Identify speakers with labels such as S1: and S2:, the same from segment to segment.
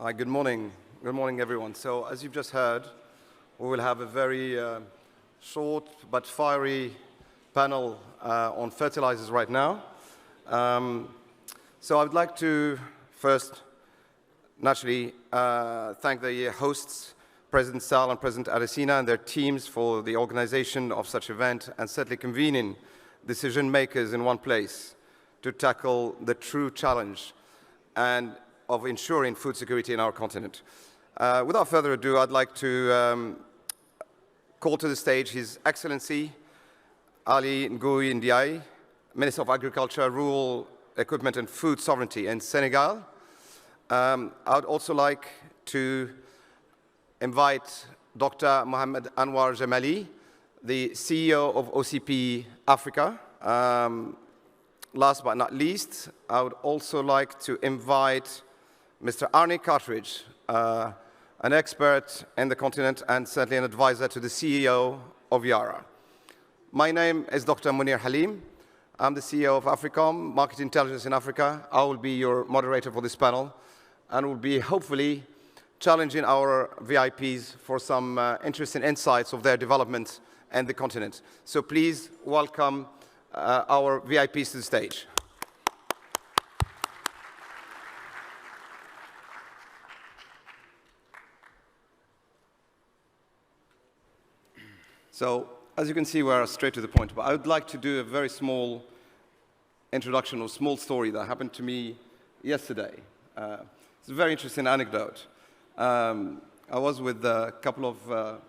S1: Hi, good morning. Good morning, everyone. So, as you've just heard, we will have a very short but fiery panel on fertilizers right now. So I would like to first, naturally, thank the hosts, President Sal and President Adesina and their teams for the organization of such event and certainly convening decision makers in one place to tackle the true challenge and of ensuring food security in our continent. Without further ado, I'd like to call to the stage His Excellency Ali Ngouille Ndiaye, Minister of Agriculture, Rural Equipment and Food Sovereignty in Senegal. I would also like to invite Dr. Mohamed Anwar Jamali, the CEO of OCP Africa. Last but not least, I would also like to invite Mr. Arne Cartridge, an expert in the continent and certainly an advisor to the CEO of Yara. My name is Dr. Munir Halim. I'm the CEO of AFRICOM, Market Intelligence in Africa. I will be your moderator for this panel and will be hopefully challenging our VIPs for some interesting insights of their development and the continent. So please welcome our VIPs to the stage. So, as you can see, we're straight to the point, but I would like to do a very small introduction or small story that happened to me yesterday. It's a very interesting anecdote. I was with a couple of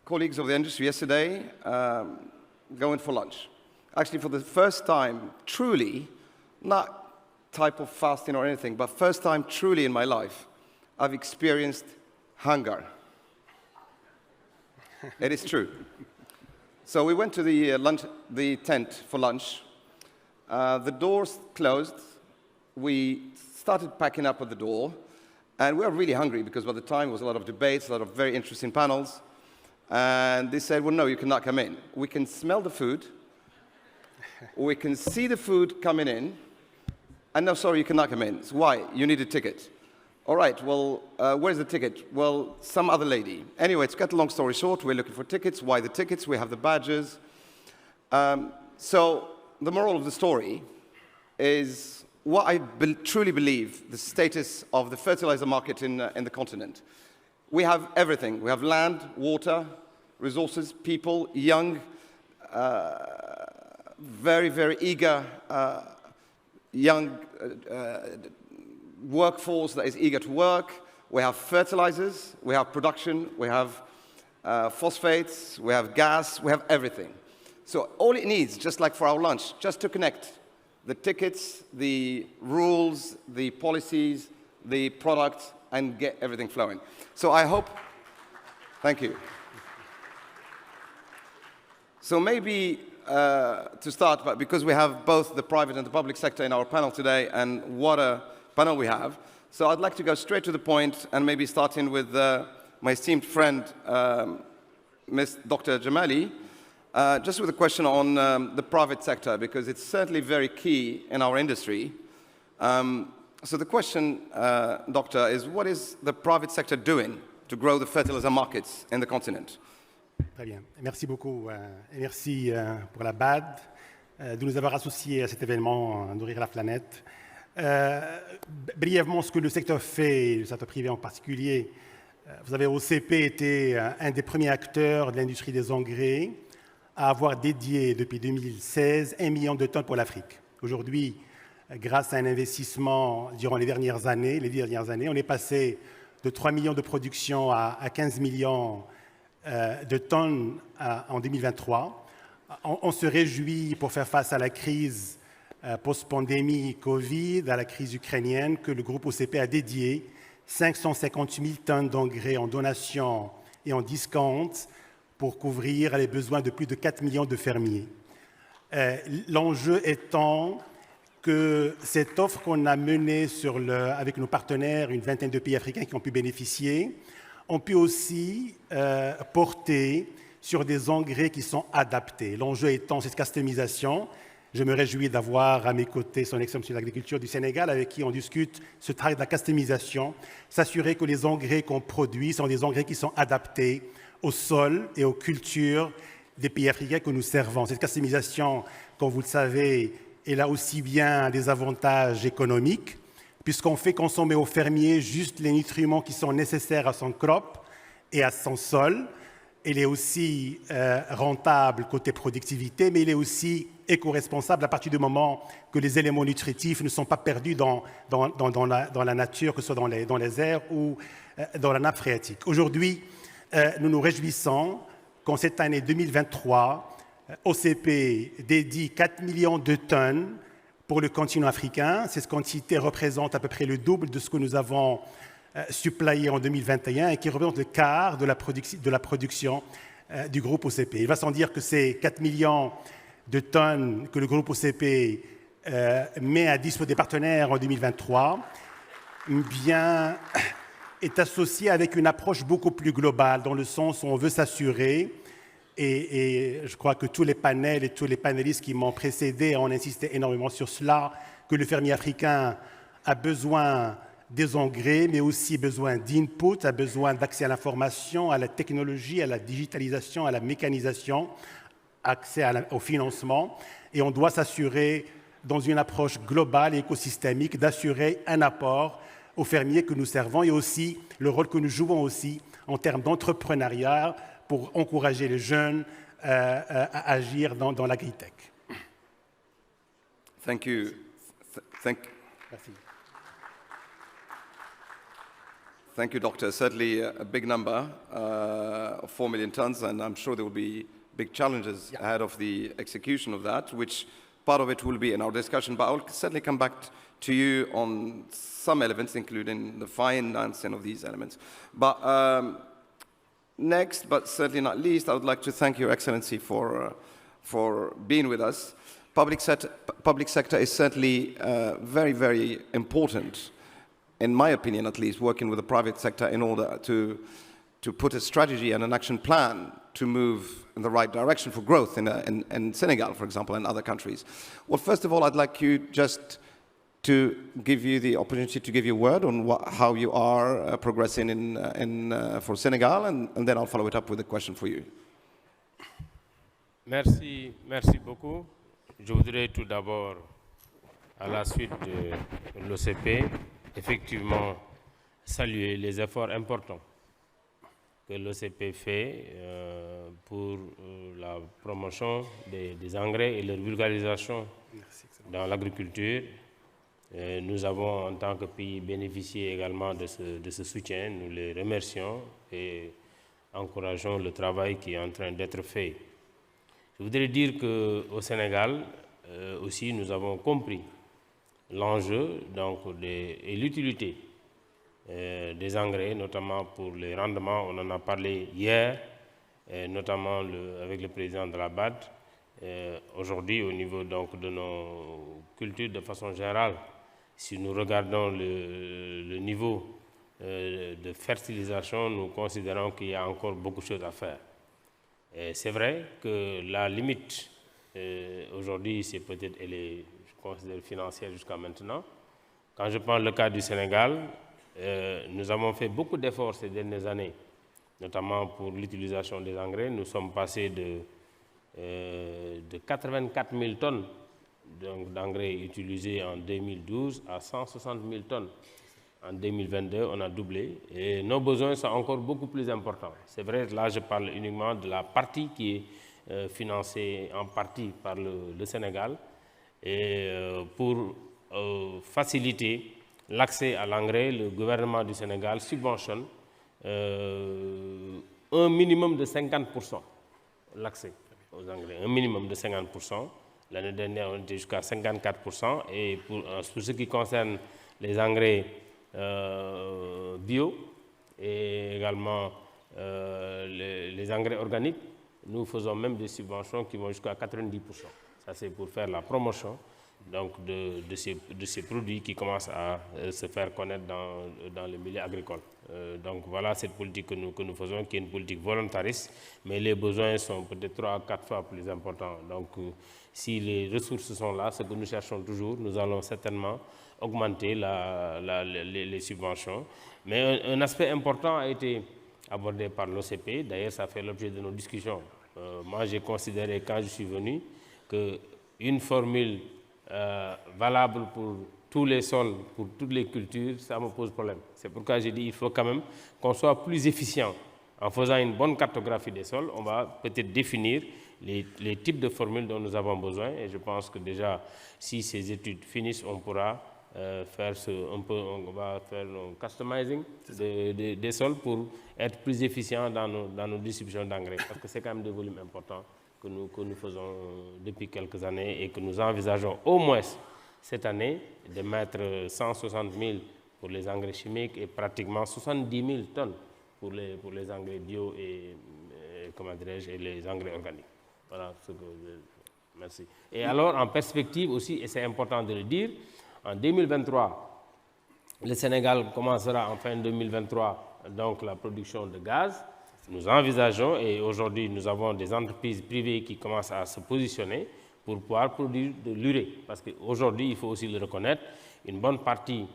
S1: colleagues of the industry yesterday going for lunch. Actually, for the first time, truly, not type of fasting or anything, but first time truly in my life, I've experienced hunger. It is true. So we went to the tent for lunch. The doors closed. We started packing up at the door, and we were really hungry because by the time there was a lot of debates, a lot of very interesting panels, and they said, well, no, you cannot come in. We can smell the food, we can see the food coming in, and no, sorry, you cannot come in. So why? You need a ticket. All right, well, where's the ticket? Well, some other lady. Anyway, to cut a long story short, we're looking for tickets. Why the tickets? We have the badges. So the moral of the story is what I truly believe the status of the fertilizer market in the continent. We have everything. We have land, water, resources, people, young, very, very eager, young workforce that is eager to work. We have fertilizers, we have production, we have phosphates, we have gas, we have everything. So all it needs, just like for our lunch, just to connect the tickets, the rules, the policies, the products, and get everything flowing. So I hope, thank you. So maybe to start, but because we have both the private and the public sector in our panel today, and what a panel we have. So I'd like to go straight to the point and maybe starting with my esteemed friend, Ms. Dr. Jamali, just with a question on the private sector, because it's certainly very key in our industry. So the question, Doctor, is what is the private sector doing to grow the fertilizer markets in the continent?
S2: Très bien. Merci beaucoup. Et merci pour la BAD de nous avoir associés à cet événement Nourrir la planète. Brièvement, ce que le secteur fait, le secteur privé en particulier, vous savez, OCP était un des premiers acteurs de l'industrie des engrais à avoir dédié depuis 2016 1 million de tonnes pour l'Afrique. Aujourd'hui, grâce à un investissement durant les dernières années, on est passé de 3 millions de production à 15 millions de tonnes en 2023. On se réjouit pour faire face à la crise post-pandémie Covid, à la crise ukrainienne, que le groupe OCP a dédié 550 000 tonnes d'engrais en donation et en discount pour couvrir les besoins de plus de 4 millions de fermiers. L'enjeu étant que cette offre qu'on a menée avec nos partenaires, une vingtaine de pays africains qui ont pu bénéficier, ont pu aussi porter sur des engrais qui sont adaptés. L'enjeu étant cette customisation, Je me réjouis d'avoir à mes côtés son Excellence de l'Agriculture du Sénégal, avec qui on discute ce travail de la customisation, s'assurer que les engrais qu'on produit sont des engrais qui sont adaptés au sol et aux cultures des pays africains que nous servons. Cette customisation, comme vous le savez, elle a aussi bien des avantages économiques, puisqu'on fait consommer aux fermiers juste les nutriments qui sont nécessaires à son crop et à son sol. Elle est aussi rentable côté productivité, mais elle est aussi éco-responsable à partir du moment que les éléments nutritifs ne sont pas perdus dans la nature, que ce soit dans les airs ou dans la nappe phréatique. Aujourd'hui, nous nous réjouissons qu'en cette année 2023, OCP dédie 4 millions de tonnes pour le continent africain. Cette quantité représente à peu près le double de ce que nous avons supplyé en 2021 et qui représente le quart de la production du groupe OCP. Il va sans dire que ces 4 millions de tonnes que le groupe OCP met à disposition des partenaires en 2023 bien, est associé avec une approche beaucoup plus globale, dans le sens où on veut s'assurer, et je crois que tous les panels et tous les panélistes qui m'ont précédé ont insisté énormément sur cela, que le fermier africain a besoin des engrais, mais aussi besoin d'input, a besoin d'accès à l'information, à la technologie, à la digitalisation, à la mécanisation, accès au financement. Et on doit s'assurer, dans une approche globale et écosystémique, d'assurer un apport aux fermiers que nous servons et aussi le rôle que nous jouons aussi en termes d'entrepreneuriat pour encourager les jeunes à agir dans l'agritech.
S1: Thank you.
S2: Merci.
S1: Thank you, Doctor. Certainly a big number of 4 million tons, and I'm sure there will be big challenges ahead of the execution of that, which part of it will be in our discussion. But I'll certainly come back to you on some elements, including the financing of these elements. But next, but certainly not least, I would like to thank Your Excellency for being with us. Public sector is certainly very, very important, in my opinion at least, working with the private sector in order to put a strategy and an action plan to move in the right direction for growth in Senegal, for example, and other countries. Well, first of all, I'd like you just to give you the opportunity to give you a word on how you are progressing for Senegal, and then I'll follow it up with a question for you.
S3: Merci beaucoup. Je voudrais tout d'abord, à la suite de l'OCP, effectivement saluer les efforts importants que l'OCP fait pour la promotion des engrais et leur vulgarisation dans l'agriculture. Nous avons, en tant que pays, bénéficié également de ce soutien. Nous les remercions et encourageons le travail qui est en train d'être fait. Je voudrais dire qu'au Sénégal, aussi, nous avons compris l'enjeu et l'utilité des engrais, notamment pour les rendements. On en a parlé hier, notamment avec le président de la BAD. Aujourd'hui, au niveau de nos cultures de façon générale, si nous regardons le niveau de fertilisation, nous considérons qu'il y a encore beaucoup de choses à faire. C'est vrai que la limite, aujourd'hui, c'est peut-être, je considère, financière jusqu'à maintenant. Quand je prends le cas du Sénégal, nous avons fait beaucoup d'efforts ces dernières années, notamment pour l'utilisation des engrais. Nous sommes passés de 84 000 tonnes d'engrais utilisés en 2012 à 160 000 tonnes. En 2022, on a doublé et nos besoins sont encore beaucoup plus importants. C'est vrai, là je parle uniquement de la partie qui est financée en partie par le Sénégal. Et pour faciliter l'accès à l'engrais, le gouvernement du Sénégal subventionne un minimum de 50% l'accès aux engrais, un minimum de 50%. L'année dernière, on était jusqu'à 54%. Et pour ce qui concerne les engrais bio et également les engrais organiques, nous faisons même des subventions qui vont jusqu'à 90%. Ça, c'est pour faire la promotion. donc de ces produits qui commencent à se faire connaître dans le milieu agricole. Donc voilà cette politique que nous faisons, qui est une politique volontariste, mais les besoins sont peut-être 3 à 4 fois plus importants. Donc si les ressources sont là, ce que nous cherchons toujours, nous allons certainement augmenter les subventions. Mais un aspect important a été abordé par l'OCP, d'ailleurs ça fait l'objet de nos discussions. Moi j'ai considéré quand je suis venu qu'une formule valable pour tous les sols, pour toutes les cultures, ça me pose problème. C'est pourquoi j'ai dit qu'il faut quand même qu'on soit plus efficient. En faisant une bonne cartographie des sols, on va peut-être définir les types de formules dont nous avons besoin. Et je pense que déjà, si ces études finissent, on pourra faire on va faire un customizing des sols pour être plus efficient dans nos distributions d'engrais. Parce que c'est quand même des volumes importants que nous faisons depuis quelques années et que nous envisageons au moins cette année de mettre 160 000 pour les engrais chimiques et pratiquement 70 000 tonnes pour les engrais bio et comment dirais-je, et les engrais organiques. Voilà ce que merci. Et alors, en perspective aussi, et c'est important de le dire, en 2023, le Sénégal commencera en fin 2023 donc la production de gaz. Nous envisageons, et aujourd'hui nous avons des entreprises privées qui commencent à se positionner pour pouvoir produire de l'urée. Parce qu'aujourd'hui, il faut aussi le reconnaître, une bonne partie,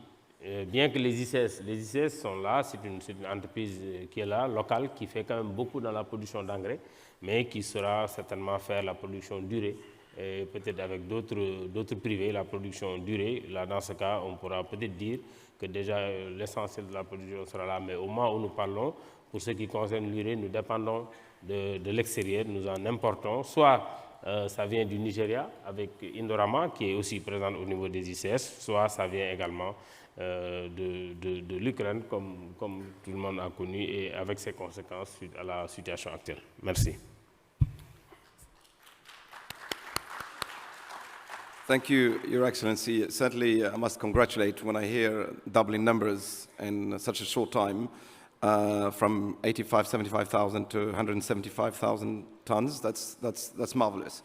S3: bien que les ICS sont là, c'est une entreprise qui est là, locale, qui fait quand même beaucoup dans la production d'engrais, mais qui saura certainement faire la production d'urée, et peut-être avec d'autres privés, la production d'urée. Là, dans ce cas, on pourra peut-être dire que déjà l'essentiel de la production sera là, mais au moment où nous parlons, pour ce qui concerne l'urée, nous dépendons de l'extérieur, nous en importons, soit ça vient du Nigeria avec Indorama qui est aussi présent au niveau des ICS, soit ça vient également de l'Ukraine comme tout le monde a connu et avec ses conséquences suite à la situation actuelle. Merci.
S1: Thank you, Your Excellency. Certainly, I must congratulate when I hear doubling numbers in such a short time. From 75,000 to 175,000 tons. That's marvelous.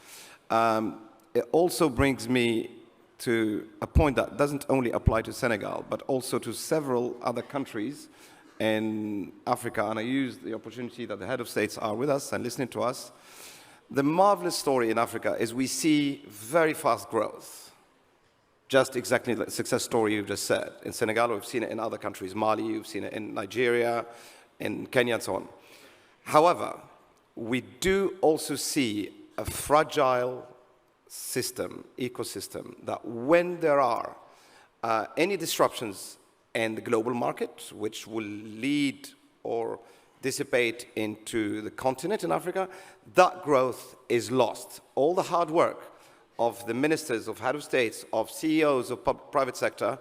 S1: It also brings me to a point that doesn't only apply to Senegal, but also to several other countries in Africa. And I use the opportunity that the head of states are with us and listening to us. The marvelous story in Africa is we see very fast growth. Just exactly the success story you just said. In Senegal, we've seen it in other countries, Mali, you've seen it in Nigeria, in Kenya, and so on. However, we do also see a fragile system, ecosystem, that when there are any disruptions in the global market, which will lead or dissipate into the continent in Africa, that growth is lost. All the hard work of the ministers, of head of states, of CEOs of private sector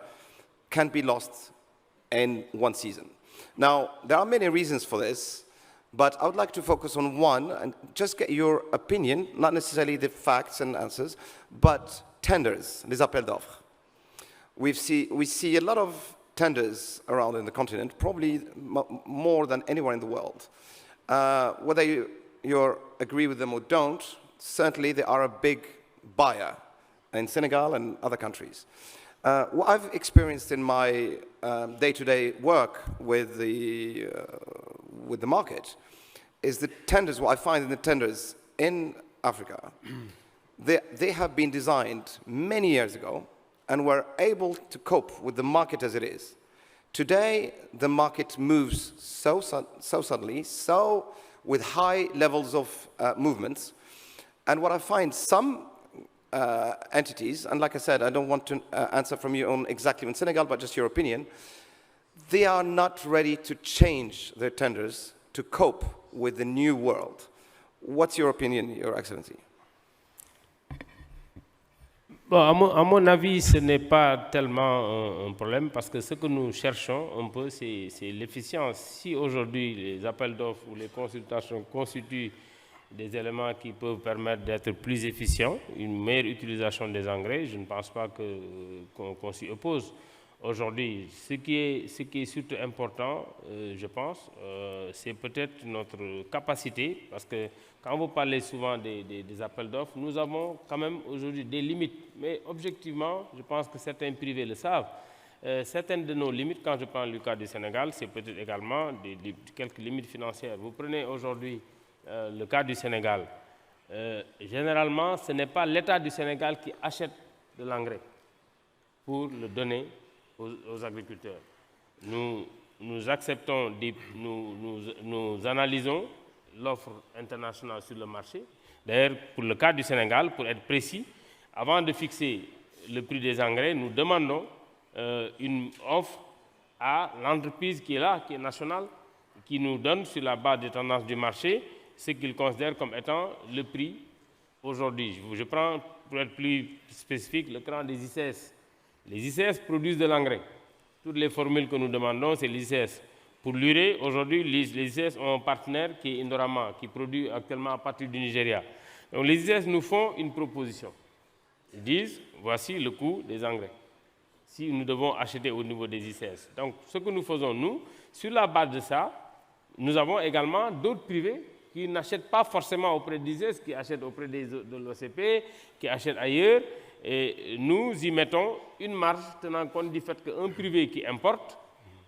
S1: can be lost in one season. Now, there are many reasons for this, but I would like to focus on one and just get your opinion, not necessarily the facts and answers, but tenders, les appels d'offres. We see a lot of tenders around in the continent, probably more than anywhere in the world. Whether you agree with them or don't, certainly they are a big buyer in Senegal and other countries. What I've experienced in my day-to-day work with the market is the tenders, what I find in the tenders in Africa, they have been designed many years ago and were able to cope with the market as it is. Today, the market moves so suddenly, so with high levels of movements, and what I find some entities, and like I said, I don't want to answer from you on exactly in Senegal, but just your opinion, they are not ready to change their tenders to cope with the new world. What's your opinion, Your Excellency?
S3: Bon, à mon avis, ce n'est pas tellement un problème parce que ce que nous cherchons un peu, c'est l'efficience. Si aujourd'hui les appels d'offres ou les consultations constituent des éléments qui peuvent permettre d'être plus efficients, une meilleure utilisation des engrais, je ne pense pas qu'on s'y oppose. Aujourd'hui, ce qui est surtout important, je pense, c'est peut-être notre capacité, parce que quand vous parlez souvent des appels d'offres, nous avons quand même aujourd'hui des limites. Mais objectivement, je pense que certains privés le savent. Certaines de nos limites, quand je prends le cas du Sénégal, c'est peut-être également quelques limites financières. Vous prenez aujourd'hui le cas du Sénégal. Généralement, ce n'est pas l'État du Sénégal qui achète de l'engrais pour le donner aux agriculteurs. Nous acceptons, nous analysons l'offre internationale sur le marché. D'ailleurs, pour le cas du Sénégal, pour être précis, avant de fixer le prix des engrais, nous demandons une offre à l'entreprise qui est là, qui est nationale, qui nous donne sur la base des tendances du marché ce qu'il considère comme étant le prix aujourd'hui. Je prends, pour être plus spécifique, le cas des ICS. Les ICS produisent de l'engrais. Toutes les formules que nous demandons, c'est l'ICS. Pour l'urée, aujourd'hui, les ICS ont un partenaire qui est Indorama, qui produit actuellement à partir du Nigeria. Donc les ICS nous font une proposition. Ils disent, voici le coût des engrais, si nous devons acheter au niveau des ICS. Donc ce que nous faisons, nous, sur la base de ça, nous avons également d'autres privés qui n'achètent pas forcément auprès des ICS, qui achètent auprès de l'OCP, qui achètent ailleurs. Et nous y mettons une marge tenant compte du fait qu'un privé qui importe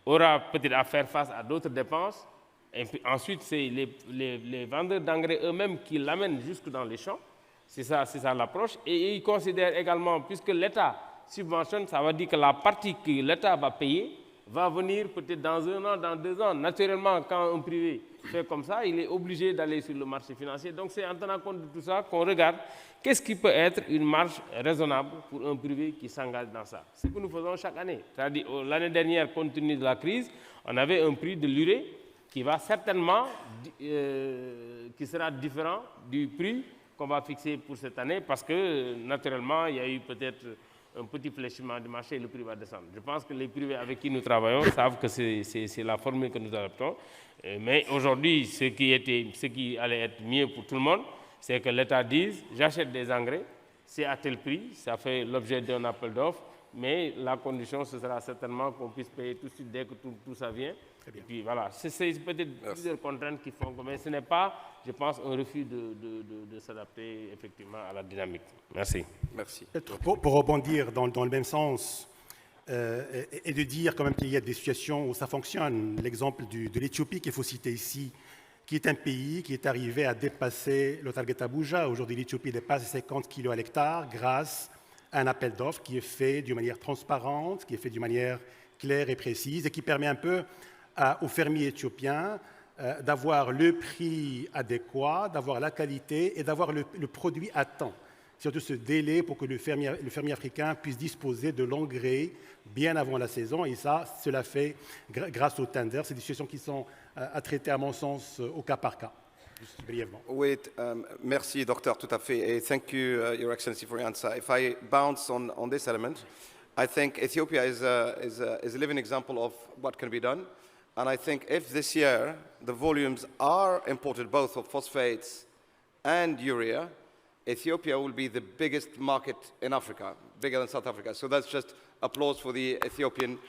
S3: aura peut-être à faire face à d'autres dépenses. Et puis ensuite, c'est les vendeurs d'engrais eux-mêmes qui l'amènent jusque dans les champs. C'est ça l'approche. Et ils considèrent également, puisque l'État subventionne, ça veut dire que la partie que l'État va payer va venir peut-être dans 1 an, dans 2 ans. Naturellement, quand un privé fait comme ça, il est obligé d'aller sur le marché financier. Donc c'est en tenant compte de tout ça qu'on regarde qu'est-ce qui peut être une marge raisonnable pour un privé qui s'engage dans ça. C'est ce que nous faisons chaque année. C'est-à-dire, l'année dernière, compte tenu de la crise, on avait un prix de l'urée qui va certainement, qui sera différent du prix qu'on va fixer pour cette année parce que, naturellement, il y a eu peut-être un petit fléchiment du marché et le prix va descendre. Je pense que les privés avec qui nous travaillons savent que c'est la formule que nous adoptons. Mais aujourd'hui, ce qui allait être mieux pour tout le monde, c'est que l'État dise, j'achète des engrais, c'est à tel prix, ça fait l'objet d'un appel d'offres, mais la condition, ce sera certainement qu'on puisse payer tout de suite dès que tout ça vient. Et puis voilà, c'est peut-être plusieurs contraintes qui font que, mais ce n'est pas, je pense, un refus de s'adapter effectivement à la dynamique. Merci.
S1: Merci.
S2: Pour rebondir dans le même sens et de dire quand même qu'il y a des situations où ça fonctionne. L'exemple de l'Éthiopie qu'il faut citer ici, qui est un pays qui est arrivé à dépasser le target Abuja. Aujourd'hui, l'Éthiopie dépasse 50 kg à l'hectare grâce à un appel d'offres qui est fait d'une manière transparente, qui est fait d'une manière claire et précise et qui permet un peu aux fermiers éthiopiens d'avoir le prix adéquat, d'avoir la qualité et d'avoir le produit à temps. Surtout ce délai pour que le fermier africain puisse disposer de l'engrais bien avant la saison. Et ça, cela fait grâce aux tenders. C'est des situations qui sont à traiter, à mon sens, au cas par cas. Juste brièvement.
S1: Oui, merci, docteur, tout à fait. And thank you, Your Excellency, for your answer. If I bounce on this element, I think Ethiopia is a living example of what can be done. And I think if this year the volumes are imported both of phosphates and urea, Ethiopia will be the biggest market in Africa, bigger than South Africa. So that's just applause for the Ethiopian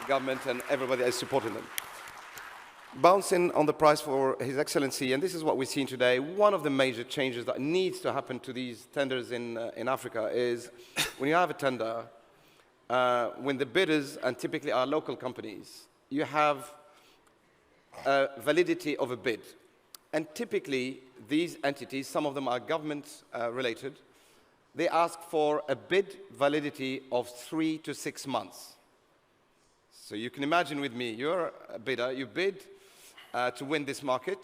S1: government and everybody that is supporting them. Bouncing on the price for His Excellency, and this is what we've seen today, one of the major changes that needs to happen to these tenders in Africa is when you have a tender, when the bidders, and typically are local companies, you have a validity of a bid. And typically, these entities, some of them are government-related, they ask for a bid validity of 3 to 6 months. So you can imagine with me, you're a bidder, you bid to win this market,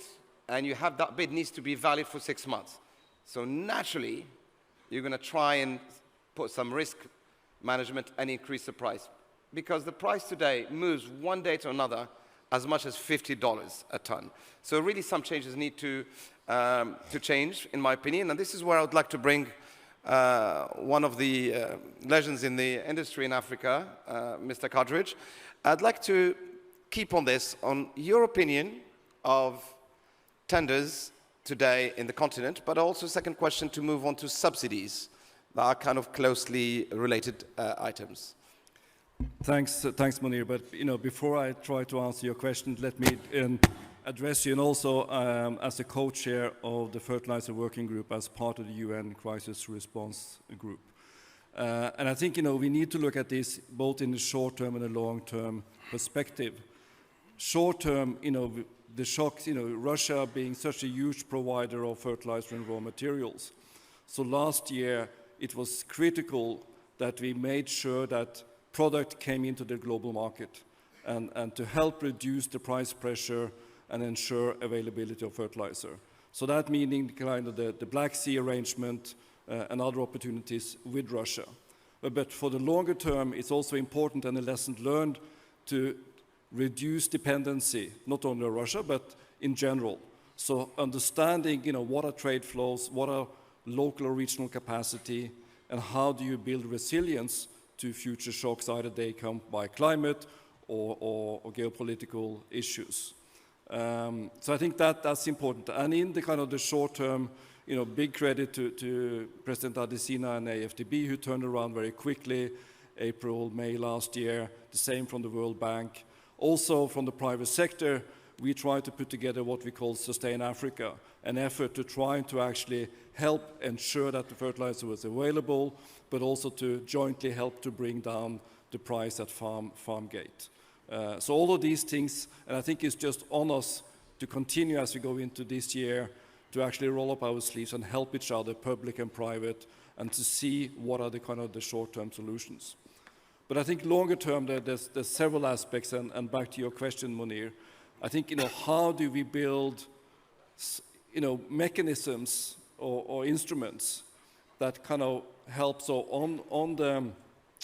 S1: and you have that bid needs to be valid for 6 months. So naturally, you're going to try and put some risk management and increase the price. Because the price today moves one day to another as much as $50 a ton. So really some changes need to change, in my opinion. And this is where I would like to bring one of the legends in the industry in Africa, Mr. Cartridge. I'd like to keep on this, on your opinion of tenders today in the continent, but also second question to move on to subsidies that are kind of closely related items.
S4: Thanks, Munir. But before I try to answer your question, let me address you, and also as a co-chair of the Fertilizer Working Group as part of the UN Crisis Response Group. And I think we need to look at this both in the short-term and the long-term perspective. Short-term, the shocks, Russia being such a huge provider of fertilizer and raw materials. So last year, it was critical that we made sure that product came into the global market and to help reduce the price pressure and ensure availability of fertilizer. So that meaning kind of the Black Sea arrangement and other opportunities with Russia. But for the longer term, it's also important, and a lesson learned, to reduce dependency, not only on Russia, but in general. So understanding, what are trade flows, what are local or regional capacity, and how do you build resilience to future shocks, either they come by climate or geopolitical issues. So I think that's important. And in the kind of the short term, big credit to President Adesina and AFDB, who turned around very quickly, April, May last year, the same from the World Bank. Also from the private sector, we tried to put together what we call Sustain Africa, an effort to try to actually help ensure that the fertilizer was available, but also to jointly help to bring down the price at farm gate. So all of these things, and I think it's just on us to continue as we go into this year to actually roll up our sleeves and help each other, public and private, and to see what are the kind of the short-term solutions. But I think longer term, there's several aspects, and back to your question, Munir, I think, how do we build, mechanisms or instruments that kind of help. So on the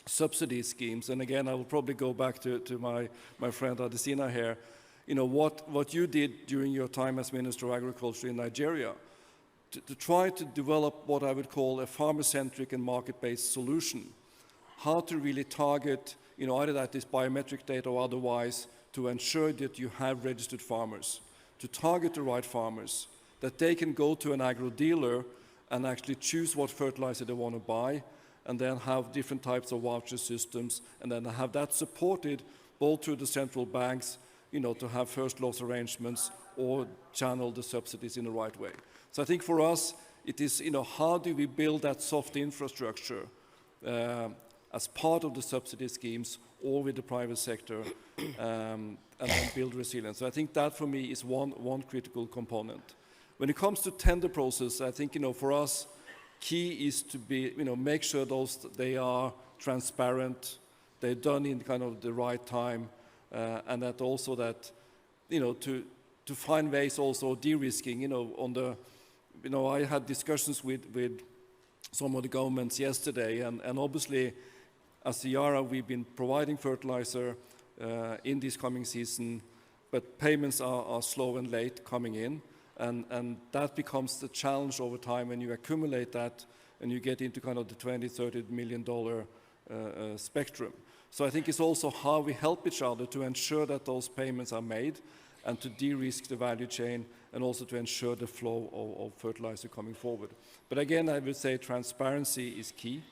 S4: subsidy schemes, and again, I will probably go back to my friend Adesina here, what you did during your time as Minister of Agriculture in Nigeria, to try to develop what I would call a farmer-centric and market-based solution, how to really target, either that is biometric data or otherwise, to ensure that you have registered farmers, to target the right farmers, that they can go to an agro dealer and actually choose what fertilizer they want to buy, and then have different types of voucher systems, and then have that supported both through the central banks, to have first loss arrangements or channel the subsidies in the right way. So I think for us, it is, how do we build that soft infrastructure as part of the subsidy schemes or with the private sector, and then build resilience. So I think that for me is one critical component. When it comes to tender process, I think, for us, key is to be, make sure they are transparent, they're done in kind of the right time, and that also that, to find ways also de-risking, I had discussions with some of the governments yesterday, and obviously, as Yara, we've been providing fertilizer in this coming season, but payments are slow and late coming in, and that becomes the challenge over time when you accumulate that and you get into kind of the $20–30 million spectrum. So I think it's also how we help each other to ensure that those payments are made and to de-risk the value chain, and also to ensure the flow of fertilizer coming forward. But again, I would say transparency is key.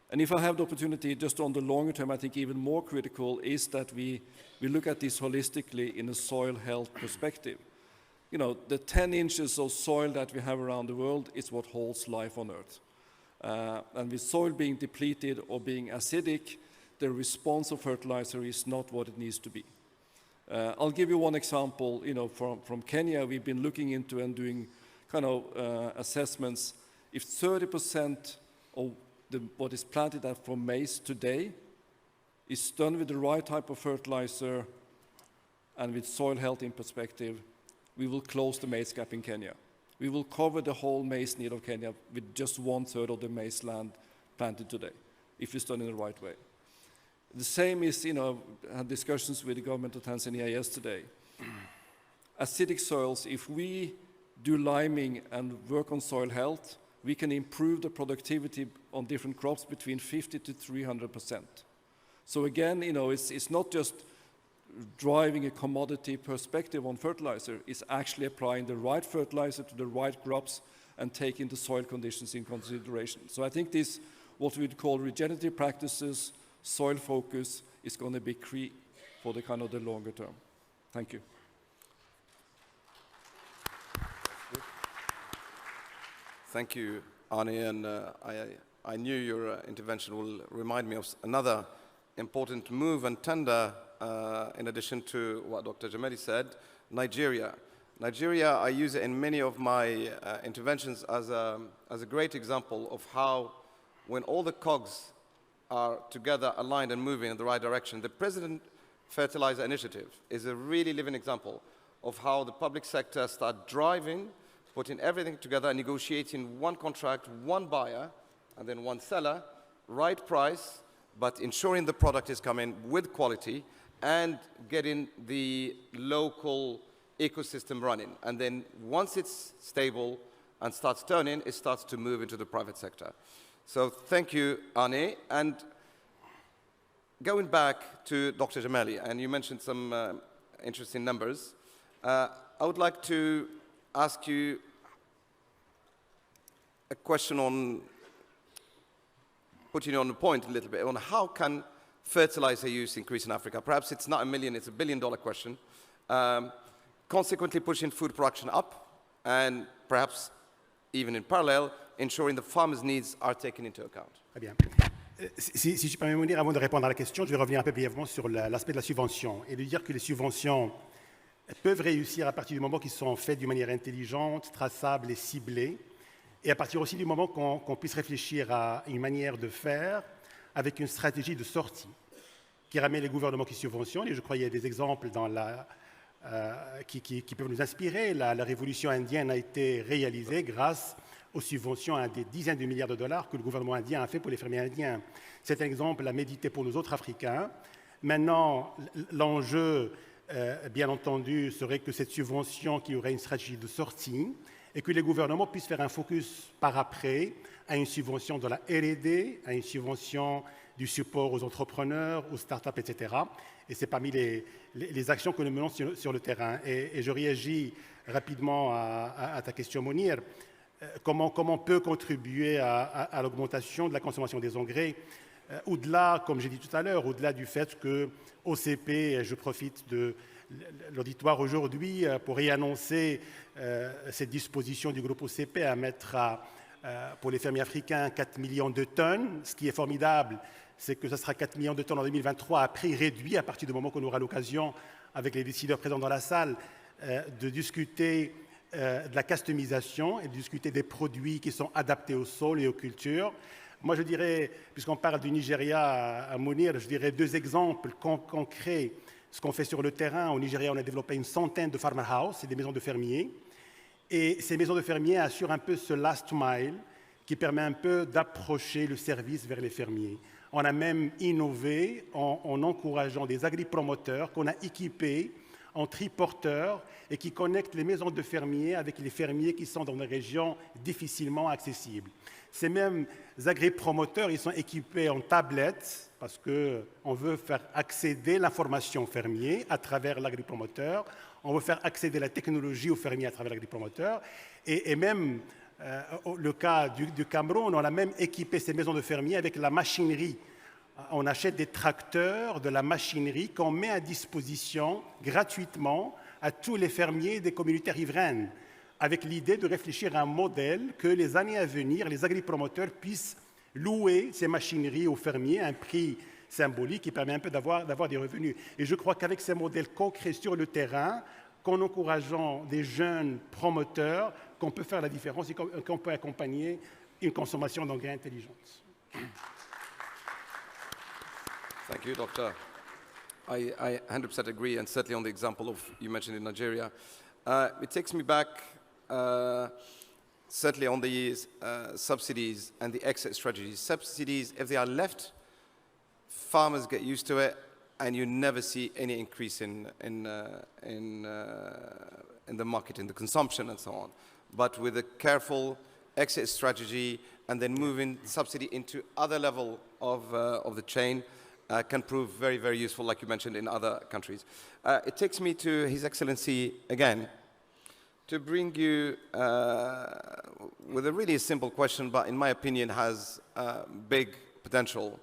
S4: And if I have the opportunity, just on the longer term, I think even more critical is that we look at this holistically in a soil health perspective. The 10 inches of soil that we have around the world is what holds life on Earth. And with soil being depleted or being acidic, the response of fertilizer is not what it needs to be. I'll give you one example. From Kenya, we've been looking into and doing kind of assessments. If 30% of what is planted from maize today is done with the right type of fertilizer and with soil health in perspective, we will close the maize gap in Kenya. We will cover the whole maize need of Kenya with just 1/3 of the maize land planted today, if it's done in the right way. The same is, I had discussions with the government of Tanzania yesterday. Acidic soils, if we do liming and work on soil health, we can improve the productivity on different crops between 50% to 300%. So again, it's not just driving a commodity perspective on fertilizer, it's actually applying the right fertilizer to the right crops and taking the soil conditions in consideration. So I think this, what we'd call regenerative practices, soil focus, is going to be key for the kind of the longer term. Thank you.
S1: Thank you, Arne, and I knew your intervention will remind me of another important move and tender, in addition to what Dr. Jameli said, Nigeria. Nigeria, I use it in many of my interventions as a great example of how, when all the cogs are together, aligned and moving in the right direction, the President Fertilizer Initiative is a really living example of how the public sector start driving, putting everything together, negotiating one contract, one buyer, and then one seller, right price, but ensuring the product is coming with quality and getting the local ecosystem running. And then once it's stable and starts turning, it starts to move into the private sector. So thank you, Arne. And going back to Dr. Jameli, and you mentioned some interesting numbers, I would like to ask you a question on putting you on the point a little bit on how can fertilizer use increase in Africa? Perhaps it's not $1 million, it's $1 billion question. Consequently pushing food production up and perhaps even in parallel, ensuring the farmers' needs are taken into account.
S2: Très bien. Si je peux me dire, avant de répondre à la question, je vais revenir un peu brièvement sur l'aspect de la subvention et de dire que les subventions peuvent réussir à partir du moment qu'ils sont faits d'une manière intelligente, traçable et ciblée, et à partir aussi du moment qu'on puisse réfléchir à une manière de faire avec une stratégie de sortie qui ramène les gouvernements qui subventionnent. Et je crois qu'il y a des exemples qui peuvent nous inspirer. La révolution indienne a été réalisée grâce aux subventions à des dizaines de milliards de dollars que le gouvernement indien a fait pour les fermiers indiens. C'est un exemple à méditer pour nous autres Africains. Maintenant, l'enjeu, bien entendu, serait que cette subvention, qu'il y aurait une stratégie de sortie et que les gouvernements puissent faire un focus par après à une subvention de la R&D, à une subvention du support aux entrepreneurs, aux startups, etc. Et c'est parmi les actions que nous menons sur le terrain. Et je réagis rapidement à ta question, Mounir. Comment on peut contribuer à l'augmentation de la consommation des engrais au-delà, comme j'ai dit tout à l'heure, au-delà du fait que OCP, je profite de l'auditoire aujourd'hui pour réannoncer cette disposition du groupe OCP à mettre pour les fermiers africains 4 millions de tonnes. Ce qui est formidable, c'est que ce sera 4 millions de tonnes en 2023 à prix réduit à partir du moment qu'on aura l'occasion, avec les décideurs présents dans la salle, de discuter de la customisation et de discuter des produits qui sont adaptés au sol et aux cultures. Moi, je dirais, puisqu'on parle du Nigeria à Mounir, je dirais 2 exemples concrets. Ce qu'on fait sur le terrain, au Nigeria, on a développé une centaine de farmer house, c'est des maisons de fermiers. Et ces maisons de fermiers assurent un peu ce last mile qui permet un peu d'approcher le service vers les fermiers. On a même innové en encourageant des agri-promoteurs qu'on a équipés en triporteurs et qui connectent les maisons de fermiers avec les fermiers qui sont dans des régions difficilement accessibles. Ces mêmes agri-promoteurs, ils sont équipés en tablettes parce qu'on veut faire accéder l'information aux fermiers à travers l'agri-promoteur. On veut faire accéder la technologie aux fermiers à travers l'agri-promoteur. Et même, le cas du Cameroun, on a même équipé ces maisons de fermiers avec la machinerie. On achète des tracteurs, de la machinerie qu'on met à disposition gratuitement à tous les fermiers des communautés riveraines, avec l'idée de réfléchir à un modèle que les années à venir, les agri-promoteurs puissent louer ces machineries aux fermiers à un prix symbolique qui permet un peu d'avoir des revenus. Et je crois qu'avec ces modèles concrets sur le terrain, qu'en encourageant des jeunes promoteurs, qu'on peut faire la différence et qu'on peut accompagner une consommation d'engrais intelligente.
S1: Thank you, Doctor. I 100% agree, and certainly on the example you mentioned in Nigeria. It takes me back, certainly on the subsidies and the exit strategies. Subsidies, if they are left, farmers get used to it, and you never see any increase in the market, in the consumption, and so on. But with a careful exit strategy and then moving subsidy into other level of the chain, can prove very, very useful, like you mentioned, in other countries. It takes me to His Excellency again to bring you with a really simple question, but in my opinion has big potential.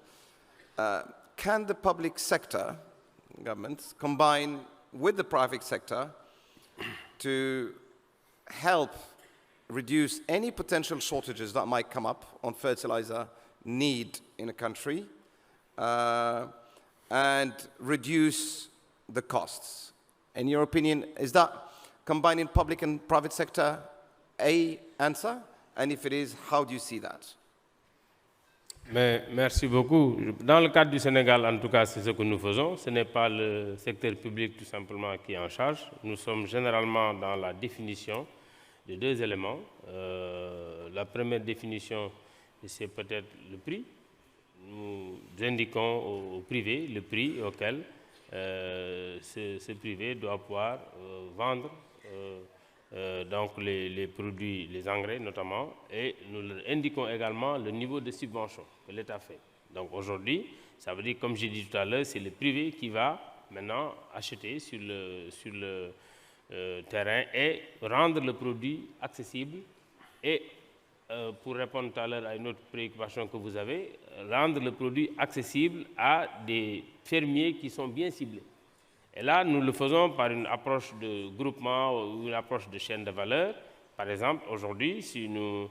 S1: can the public sector, governments, combine with the private sector to help reduce any potential shortages that might come up on fertilizer need in a country and reduce the costs? In your opinion, is that combining public and private sector a answer? And if it is, how do you see that?
S3: Mais merci beaucoup. Dans le cadre du Sénégal, en tout cas, c'est ce que nous faisons. Ce n'est pas le secteur public tout simplement qui est en charge. Nous sommes généralement dans la définition de deux éléments. La première définition, c'est peut-être le prix. Nous indiquons au privé le prix auquel ce privé doit pouvoir vendre donc les produits, les engrais notamment, et nous leur indiquons également le niveau de subvention que l'État fait. Donc aujourd'hui, ça veut dire, comme j'ai dit tout à l'heure, c'est le privé qui va maintenant acheter sur le terrain et rendre le produit accessible. Et pour répondre tout à l'heure à une autre préoccupation que vous avez, rendre le produit accessible à des fermiers qui sont bien ciblés. Et là, nous le faisons par une approche de groupement ou une approche de chaîne de valeur. Par exemple, aujourd'hui, si nous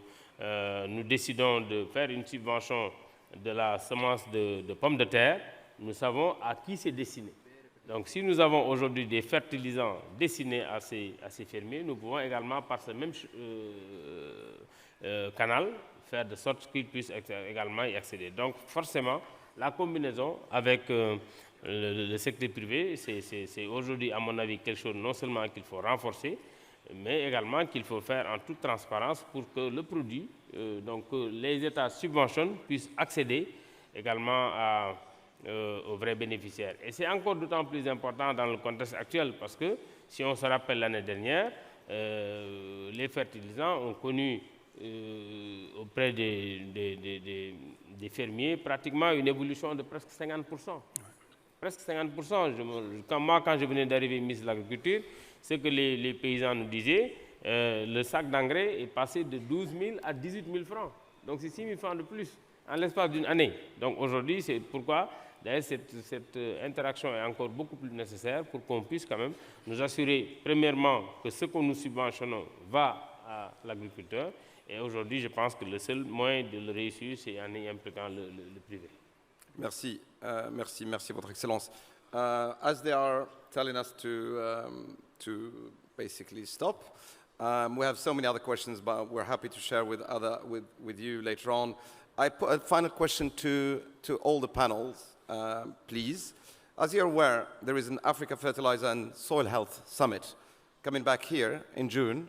S3: décidons de faire une subvention de la semence de pommes de terre, nous savons à qui c'est destiné. Donc, si nous avons aujourd'hui des fertilisants destinés à ces fermiers, nous pouvons également, par ce même canal, faire de sorte qu'ils puissent également y accéder. Donc, forcément, la combinaison avec le secteur privé, c'est aujourd'hui, à mon avis, quelque chose non seulement qu'il faut renforcer, mais également qu'il faut faire en toute transparence pour que le produit, donc que les États subventionnent, puissent accéder également aux vrais bénéficiaires. Et c'est encore d'autant plus important dans le contexte actuel, parce que si on se rappelle l'année dernière, les fertilisants ont connu auprès des fermiers pratiquement une évolution de presque 50%. Presque 50%. Quand je venais d'arriver ministre de l'Agriculture, ce que les paysans nous disaient, le sac d'engrais est passé de 12 000 à 18 000 francs. Donc c'est 6 000 francs de plus en l'espace d'une année. Donc aujourd'hui, c'est pourquoi d'ailleurs cette interaction est encore beaucoup plus nécessaire pour qu'on puisse quand même nous assurer, premièrement, que ce que nous subventionnons va à l'agriculteur. Et aujourd'hui, je pense que le seul moyen de le réussir, c'est en y impliquant le privé.
S1: Merci, merci, Votre Excellence. As they are telling us to basically stop, we have so many other questions, but we're happy to share with you later on. I put a final question to all the panels, please. As you're aware, there is an Africa Fertilizer and Soil Health Summit coming back here in June.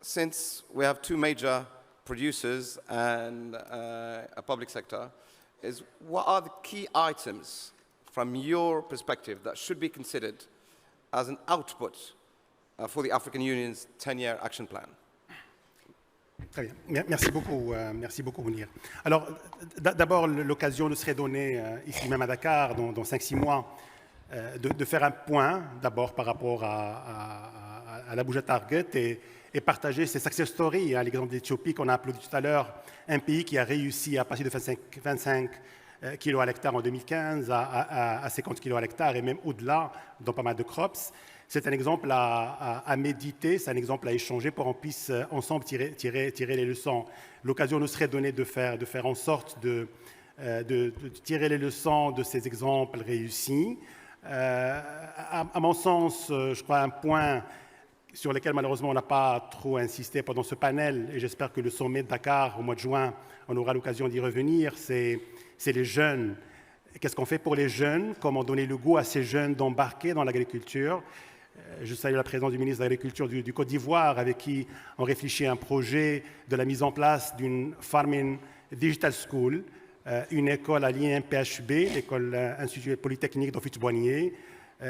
S1: Since we have two major producers and a public sector, what are the key items from your perspective that should be considered as an output for the African Union's 10-year action plan?
S2: Très bien. Merci beaucoup, Mounir. Alors, d'abord, l'occasion nous serait donnée ici même à Dakar, dans 5-6 mois, de faire un point, d'abord par rapport à l'Abuja Target et partager ces success stories. L'exemple d'Éthiopie qu'on a applaudi tout à l'heure, un pays qui a réussi à passer de 25 kg à l'hectare en 2015 à 50 kg à l'hectare et même au-delà dans pas mal de crops. C'est un exemple à méditer, c'est un exemple à échanger pour qu'on puisse ensemble tirer les leçons. L'occasion nous serait donnée de faire en sorte de tirer les leçons de ces exemples réussis. À mon sens, je crois un point sur lequel malheureusement on n'a pas trop insisté pendant ce panel, et j'espère que le sommet de Dakar au mois de juin, on aura l'occasion d'y revenir, c'est les jeunes. Qu'est-ce qu'on fait pour les jeunes? Comment donner le goût à ces jeunes d'embarquer dans l'agriculture? Je salue la présence du ministre de l'Agriculture du Côte d'Ivoire, avec qui on réfléchit à un projet de la mise en place d'une Farming Digital School, une école alliée PHB, l'école Institut Polytechnique d'Office-Boignier,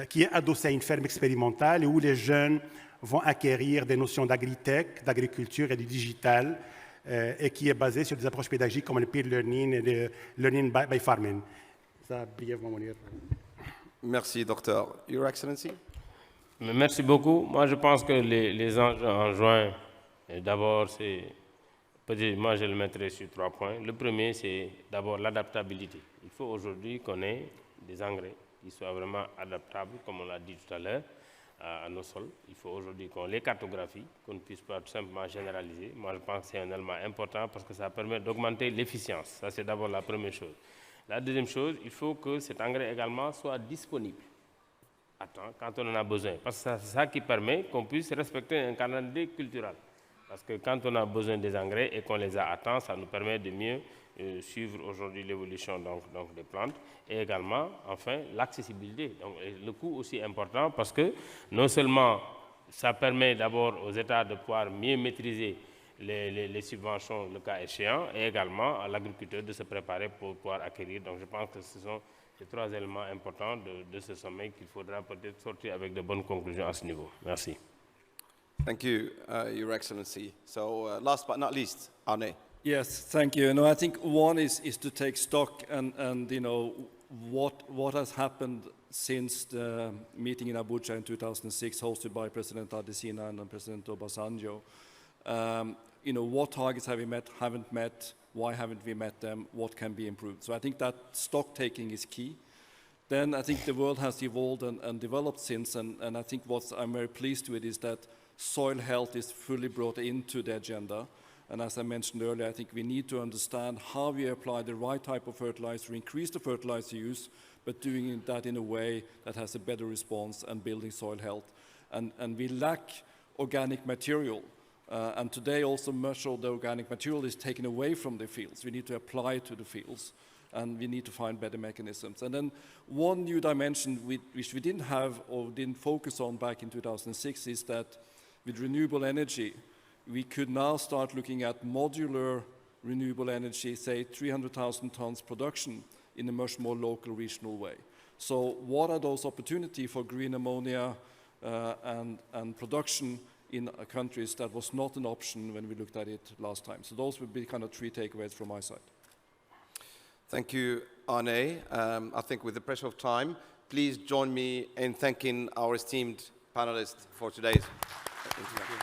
S2: qui est adossée à une ferme expérimentale et où les jeunes vont acquérir des notions d'agritech, d'agriculture et du digital, et qui est basée sur des approches pédagogiques comme le peer learning et le learning by farming. Ça, brièvement, Mounir.
S1: Merci, docteur. Your Excellency.
S3: Merci beaucoup. Moi, je pense que les enjeux en juin, d'abord, moi, je le mettrai sur 3 points. Le premier, c'est d'abord l'adaptabilité. Il faut aujourd'hui qu'on ait des engrais qui soient vraiment adaptables, comme on l'a dit tout à l'heure, à nos sols. Il faut aujourd'hui qu'on les cartographie, qu'on ne puisse pas tout simplement généraliser. Moi, je pense que c'est un élément important parce que ça permet d'augmenter l'efficience. Ça, c'est d'abord la première chose. La deuxième chose, il faut que cet engrais également soit disponible à temps, quand on en a besoin. Parce que c'est ça qui permet qu'on puisse respecter un calendrier culturel. Parce que quand on a besoin des engrais et qu'on les a à temps, ça nous permet de mieux suivre aujourd'hui l'évolution donc des plantes et également, enfin, l'accessibilité. Donc, le coût aussi important parce que non seulement ça permet d'abord aux États de pouvoir mieux maîtriser les subventions, le cas échéant, et également à l'agriculteur de se préparer pour pouvoir acquérir. Donc, je pense que ce sont ces trois éléments importants de ce sommet qu'il faudra peut-être sortir avec de bonnes conclusions à ce niveau. Merci.
S1: Thank you, Your Excellency. So last but not least, Arne.
S4: Yes, thank you. No, I think one is to take stock and you know what has happened since the meeting in Abuja in 2006, hosted by President Adesina and President Obasanjo. You know, what targets have we met, haven't met, why haven't we met them, what can be improved? So I think that stock taking is key. Then I think the world has evolved and developed since, and I think what I'm very pleased with is that soil health is fully brought into the agenda. And as I mentioned earlier, I think we need to understand how we apply the right type of fertilizer, increase the fertilizer use, but doing that in a way that has a better response and building soil health. And we lack organic material. And today also much of the organic material is taken away from the fields. We need to apply it to the fields, and we need to find better mechanisms. And then one new dimension which we didn't have or didn't focus on back in 2006 is that with renewable energy, we could now start looking at modular renewable energy, say 300,000 tons production in a much more local, regional way. So what are those opportunities for green ammonia and production in countries that was not an option when we looked at it last time? So those would be kind of three takeaways from my side.
S1: Thank you, Arne. I think with the pressure of time, please join me in thanking our esteemed panelists for today's interview.